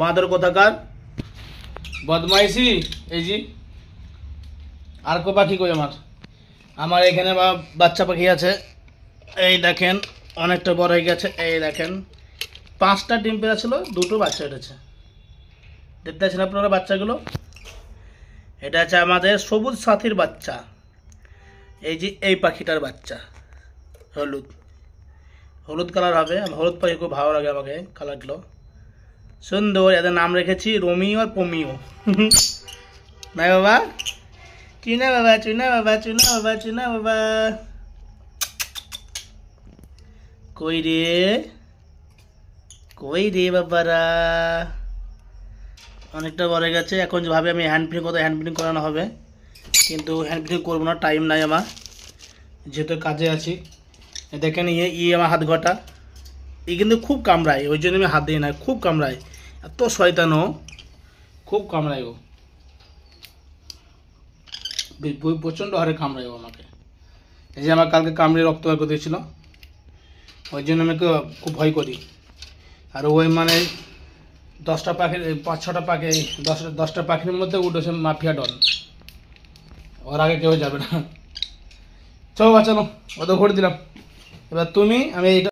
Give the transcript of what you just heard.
বাঁদর কোথাকার, বদমাইশি। এই যে আর কো পাখি কই আমার, আমার এখানে বাচ্চা পাখি আছে, এই দেখেন অনেকটা বড় হয়ে গেছে। এই দেখেন 5টা ডিম পেড়েছিল, 2টো বাচ্চা উঠেছে। দেখতে পাচ্ছেন আপনারা বাচ্চাগুলো? এটা আছে আমাদের সবুজ সাথীর বাচ্চা। এই যে এই পাখিটার বাচ্চা হলুদ, হলুদ কালার হবে। হলুদ পাখি খুব ভালো লাগে আমাকে, কালারগুলো সুন্দর। এদের নাম রেখেছি রোমিও আর পোমিও। না বাবা, চুনা বাবা, চুনা বাবা, চুনা বাবা, চুনা বাবা। কই রে, কই রে বাবারা? অনেকটা বড় গেছে। এখন যে ভাবে আমি হ্যান্ড ফিডিং, হ্যান্ড ফিডিং করানো হবে, কিন্তু হ্যান্ড ফিডিং করবো না, টাইম নাই আমার, যেহেতু কাজে আছি। দেখেন আমার হাত ঘটা, কিন্তু খুব কামড়ায়, ওই জন্য আমি হাত দিই না। খুব কামড়ায়, এত শয়তানো, খুব কামড়ায় ও, প্রচণ্ড হারে কামড়ায় ও আমাকে। এই যে আমার কালকে কামড়ে রক্ত বের করে দিয়েছিল, ওই জন্য আমি খুব ভয় করি। আর ওই মানে 10টা পাখির, 5-6টা পাখি, 10টা পাখির মধ্যে উঠেছে মাফিয়া ডন। ওর আগে কেউ যাবে না। চলো বাচ্চানো, ওদের ভোট দিলাম। এবার তুমি, আমি এইটা